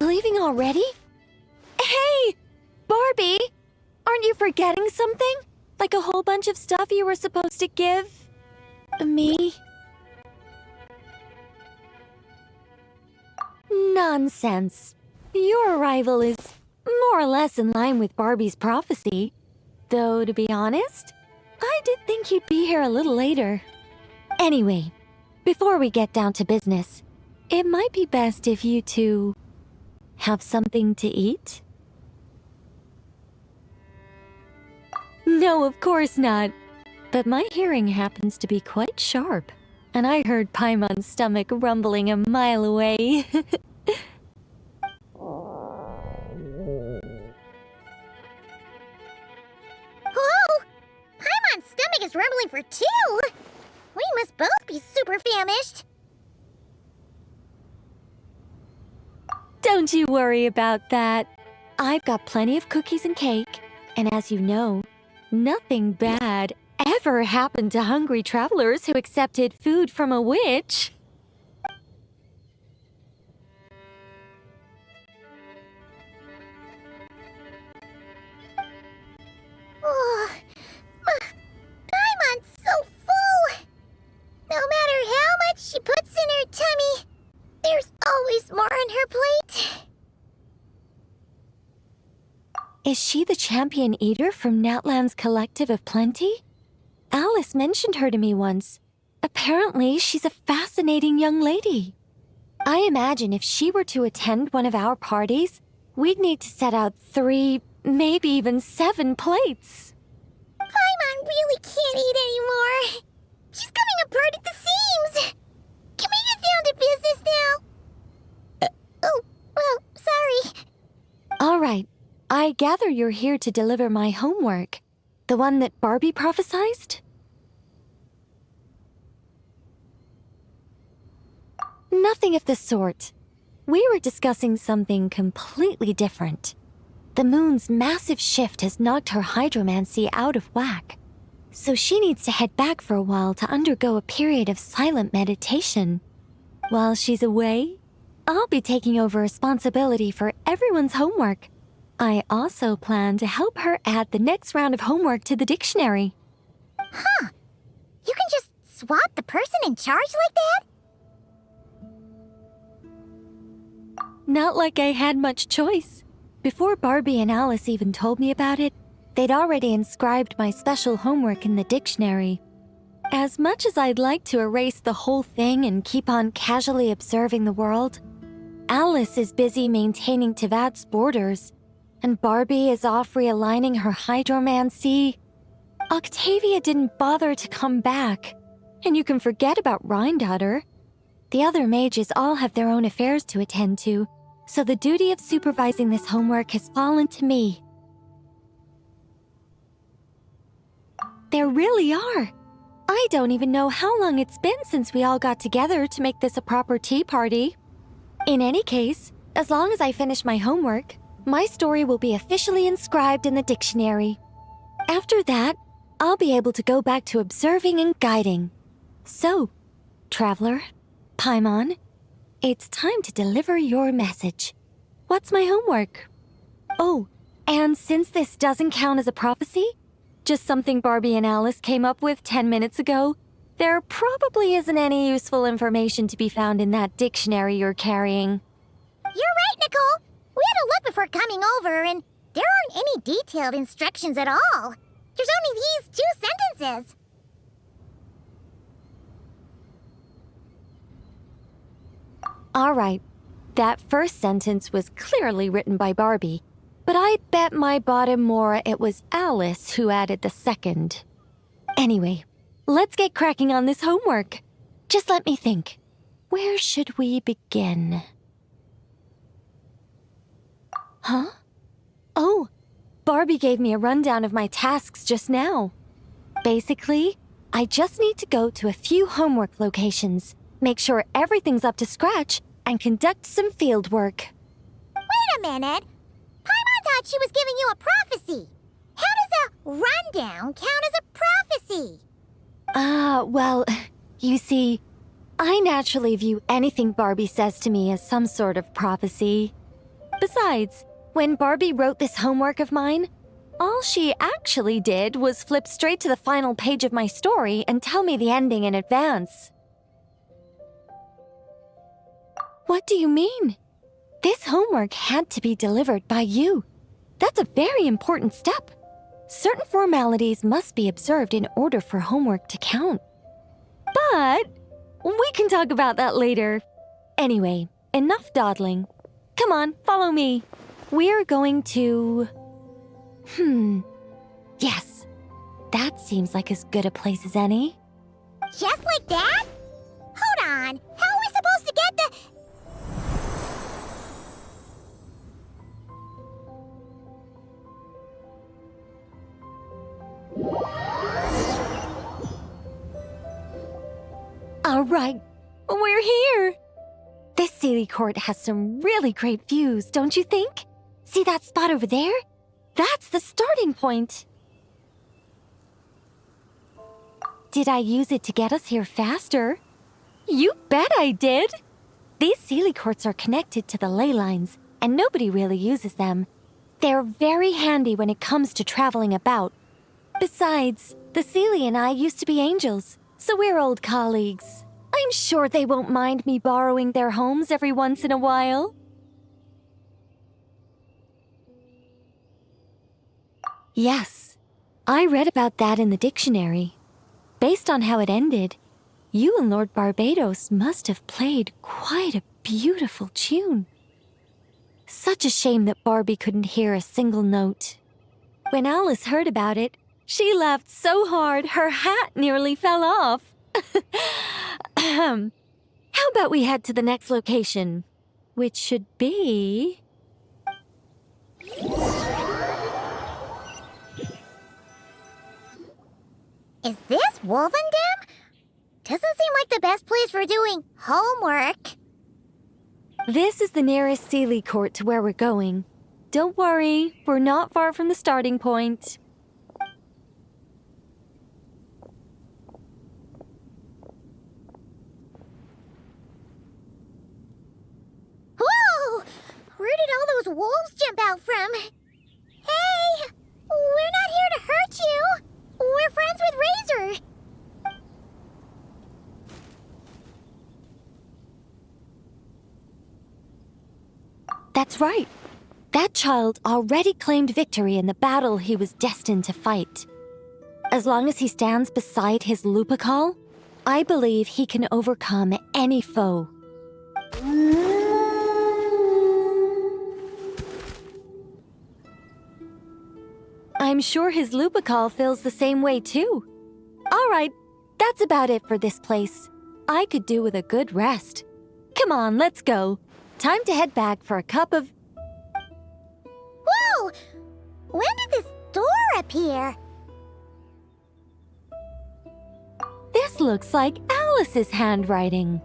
Leaving already? Hey! Barbie! Aren't you forgetting something? Like a whole bunch of stuff you were supposed to give... me? Nonsense. Your arrival is more or less in line with Barbie's prophecy. Though, to be honest, I did think you'd be here a little later. Anyway, before we get down to business, it might be best if you two have something to eat? No, of course not. But my hearing happens to be quite sharp, and I heard Paimon's stomach rumbling a mile away. Whoa! Paimon's stomach is rumbling for two! We must both be super famished! Don't you worry about that. I've got plenty of cookies and cake, and as you know, nothing bad ever happened to hungry travelers who accepted food from a witch. Oh, Paimon's so full! No matter how much she puts in her tummy, there's always more on her plate. Is she the champion eater from Natlan's Collective of Plenty? Alice mentioned her to me once. Apparently, she's a fascinating young lady. I imagine if she were to attend one of our parties, we'd need to set out 3, maybe even 7 plates. Paimon really can't eat anymore. She's coming apart at the seams. Can we get down to business now? Oh, well, sorry. All right. I gather you're here to deliver my homework. The one that Barbie prophesized? Nothing of the sort. We were discussing something completely different. The moon's massive shift has knocked her hydromancy out of whack. So she needs to head back for a while to undergo a period of silent meditation. While she's away, I'll be taking over responsibility for everyone's homework. I also plan to help her add the next round of homework to the dictionary. Huh. You can just swap the person in charge like that? Not like I had much choice. Before Barbie and Alice even told me about it, they'd already inscribed my special homework in the dictionary. As much as I'd like to erase the whole thing and keep on casually observing the world, Alice is busy maintaining Teyvat's borders, and Barbie is off realigning her hydromancy. Octavia didn't bother to come back, and you can forget about Rhindaughter. The other mages all have their own affairs to attend to, so the duty of supervising this homework has fallen to me. There really are. I don't even know how long it's been since we all got together to make this a proper tea party. In any case, as long as I finish my homework, my story will be officially inscribed in the dictionary. After that, I'll be able to go back to observing and guiding. So, Traveler, Paimon, it's time to deliver your message. What's my homework? Oh, and since this doesn't count as a prophecy, just something Barbie and Alice came up with 10 minutes ago, there probably isn't any useful information to be found in that dictionary you're carrying. You're right, Nicole. We had a look before coming over, and there aren't any detailed instructions at all. There's only these 2 sentences. All right, that first sentence was clearly written by Barbie, but I bet my bottom more it was Alice who added the second. Anyway, let's get cracking on this homework. Just let me think. Where should we begin? Huh? Oh, Barbie gave me a rundown of my tasks just now. Basically, I just need to go to a few homework locations, make sure everything's up to scratch, and conduct some field work. Wait a minute. Paimon thought she was giving you a prophecy. How does a rundown count as a prophecy? Well, you see, I naturally view anything Barbie says to me as some sort of prophecy. Besides, when Barbie wrote this homework of mine, all she actually did was flip straight to the final page of my story and tell me the ending in advance. What do you mean? This homework had to be delivered by you. That's a very important step. Certain formalities must be observed in order for homework to count. But we can talk about that later. Anyway, enough dawdling. Come on, follow me. We're going to... Yes, that seems like as good a place as any. Just like that? Hold on. How are we supposed to get the... All right, we're here. This Sealy Court has some really great views, don't you think? See that spot over there? That's the starting point. Did I use it to get us here faster? You bet I did. These Sealy Courts are connected to the ley lines, and nobody really uses them. They're very handy when it comes to traveling about. Besides, the Sealy and I used to be angels, so we're old colleagues. I'm sure they won't mind me borrowing their homes every once in a while. Yes, I read about that in the dictionary. Based on how it ended, you and Lord Barbados must have played quite a beautiful tune. Such a shame that Barbie couldn't hear a single note. When Alice heard about it, she laughed so hard her hat nearly fell off. How about we head to the next location, which should be... Is this Valvyn? Doesn't seem like the best place for doing homework. This is the nearest Sealy Court to where we're going. Don't worry, we're not far from the starting point. Whoa! Where did all those wolves jump out from? Hey! We're not here to hurt you! We're friends with Razor! That's right. That child already claimed victory in the battle he was destined to fight. As long as he stands beside his Lupacol, I believe he can overcome any foe. I'm sure his Lupacol feels the same way too. All right, that's about it for this place. I could do with a good rest. Come on, let's go. Time to head back for a cup of... Whoa! When did this door appear? This looks like Alice's handwriting.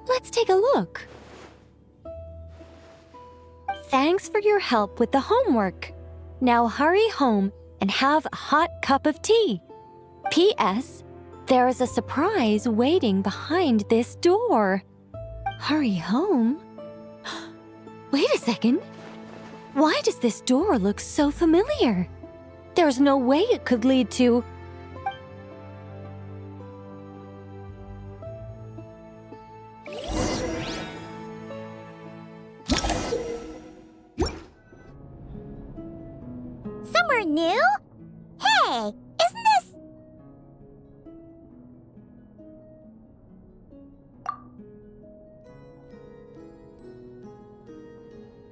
Let's take a look. Thanks for your help with the homework. Now hurry home and have a hot cup of tea. P.S. There is a surprise waiting behind this door. Hurry home? Wait a second. Why does this door look so familiar? There's no way it could lead to... Somewhere new? Hey, isn't this...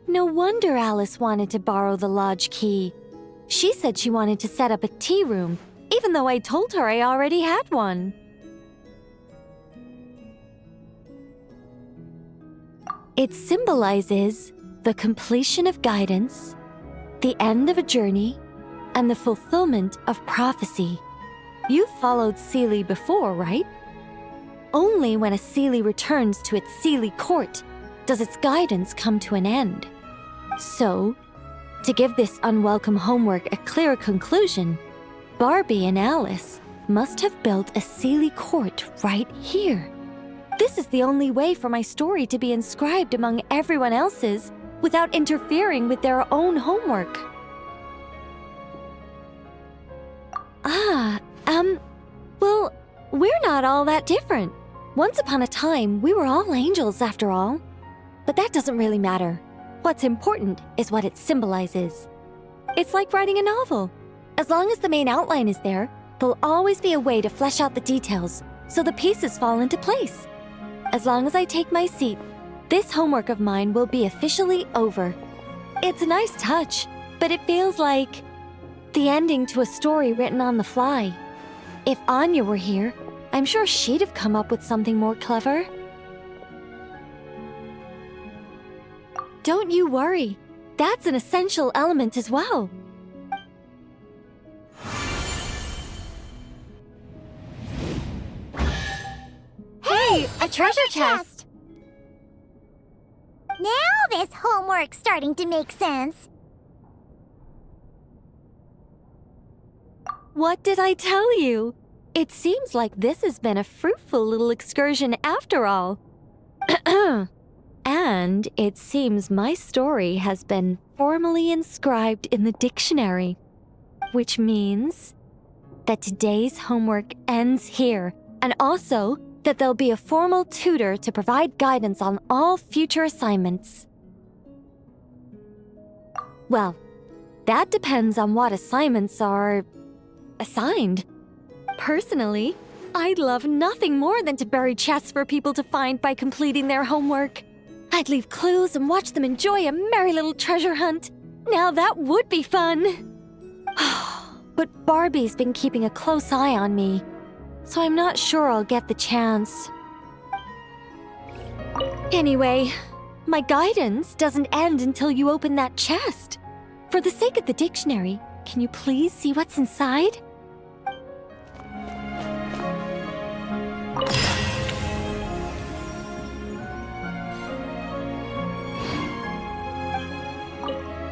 No wonder Alice wanted to borrow the lodge key. She said she wanted to set up a tea room, even though I told her I already had one. It symbolizes the completion of guidance, the end of a journey, and the fulfillment of prophecy. You've followed Sealy before, right? Only when a Sealy returns to its Sealy court does its guidance come to an end. So, to give this unwelcome homework a clear conclusion, Barbie and Alice must have built a Sealy court right here. This is the only way for my story to be inscribed among everyone else's without interfering with their own homework. Well, we're not all that different. Once upon a time, we were all angels after all. But that doesn't really matter. What's important is what it symbolizes. It's like writing a novel. As long as the main outline is there, there'll always be a way to flesh out the details so the pieces fall into place. As long as I take my seat, this homework of mine will be officially over. It's a nice touch, but it feels like the ending to a story written on the fly. If Anya were here, I'm sure she'd have come up with something more clever. Don't you worry. That's an essential element as well. Hey, a treasure chest! Now this homework's starting to make sense. What did I tell you? It seems like this has been a fruitful little excursion after all. And it seems my story has been formally inscribed in the dictionary, which means that today's homework ends here, and also that there'll be a formal tutor to provide guidance on all future assignments. Well, that depends on what assignments are assigned. Personally, I'd love nothing more than to bury chests for people to find by completing their homework. I'd leave clues and watch them enjoy a merry little treasure hunt. Now that would be fun. But Barbie's been keeping a close eye on me, so I'm not sure I'll get the chance. Anyway, my guidance doesn't end until you open that chest. For the sake of the dictionary, can you please see what's inside?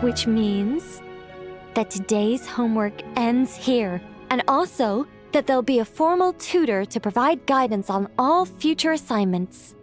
Which means that today's homework ends here, and also that there'll be a formal tutor to provide guidance on all future assignments.